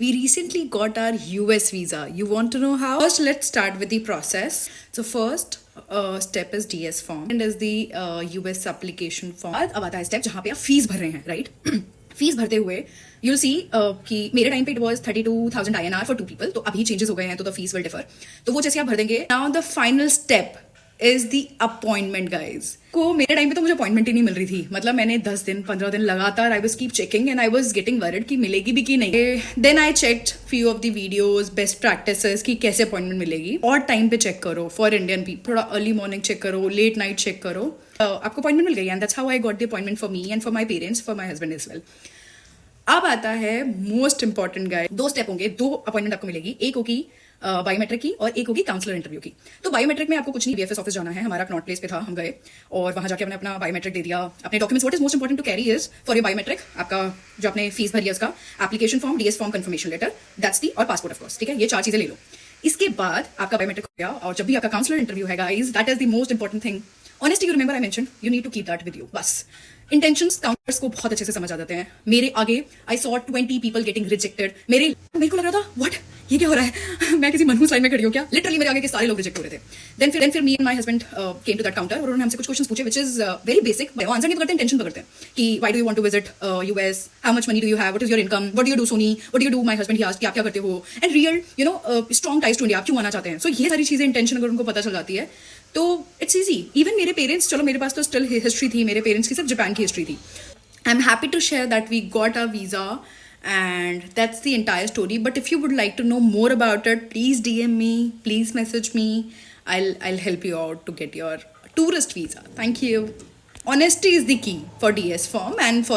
We recently got our US visa. You want to know how? First, let's start with the process. So first step is DS form and is the US application form. अब आता है step जहाँ पे आप fees भर रहे हैं, right? Fees भरते हुए you'll see कि मेरे टाइम पे it was 32,000 INR for 2 people. तो अभी चेंजेस हो गए हैं तो the fees will differ. तो वो जैसे आप भर देंगे. Now the final step is the appointment, guys. को मेरे टाइम पे तो मुझे अपॉइंटमेंट ही नहीं मिल रही थी. मतलब मैंने 10 दिन 15 दिन लगातार I was keep checking and I was getting worried कि मिलेगी भी कि नहीं. Then I checked few of the videos, best practices कि कैसे अपॉइंटमेंट मिलेगी. और टाइम पे चेक करो फॉर इंडियन पीपल. थोड़ा अर्ली मॉर्निंग चेक करो, लेट नाइट चेक करो. आपको अपॉइंटमेंट मिल गई and that's how I got the appointment for me and for my parents, for my husband as well. अब आता है मोस्ट इंपॉर्टेंट गाइस. 2 स्टेप होंगे, 2 अपॉइंटमेंट आपको मिलेगी. एक होगी बायोमेट्रिक की और एक होगी काउंसलर इंटरव्यू की. तो बायोमेट्रिक में आपको कुछ नहीं, बीएफएस ऑफिस जाना है. हमारा कनॉट प्लेस पे था, हम गए और वहां जाके हमने अपना बायोमेट्रिक दे दिया. अपने documents, what is most important to carry is for your biometric, आपका जो आपने फीस भरी है उसका application form, DS form, confirmation letter, that's the, और पासपोर्ट ऑफ कोर्स. ठीक है, ये 4 चीजें ले लो. इसके बाद आपका बायोमेट्रिक हो गया और जब भी आपका काउंसलर इंटरव्यू है guys, that is the most important thing. Honesty, you remember I mention, you need to keep that with you. बस इंटेंशंस काउंटर्स को बहुत अच्छे से समझ आ जाते हैं. मेरे आगे I saw 20 people getting rejected. मेरे को लग रहा था व्हाट, ये क्या हो रहा है? मैं किसी मनहूस लाइन में खड़ी हूँ क्या? लिटरली मेरे आगे के सारे लोग रिजेक्ट हो रहे थे. देन फिर me and my husband came to that counter और उन्होंने हमसे कुछ क्वेश्चंस पूछे, व्हिच इज वेरी बेसिक. वो आंसर नहीं पकड़ते, इंटेंशन पकड़ते हैं कि why do you want to visit US, how much money do you have, what is your income, what do you do Soni, what do you do. My husband he asked कि आप क्या करते हो, and real strong ties to India, आप क्यों आना चाहते हैं. सो ये सारी चीजें, इंटेंशन अगर उनको पता चल जाती है तो इट्स ईजी. इवन मेरे पेरेंट्स, चलो मेरे पास तो स्टिल हिस्ट्री थी, मेरे पेरेंट्स की सिर्फ जापान की हिस्ट्री थी. I'm happy to share that we got our visa and that's the entire story. But if you would like to know more about it, please DM me, please message me. I'll help you out to get your tourist visa. Thank you. Honesty is the key for DS form and for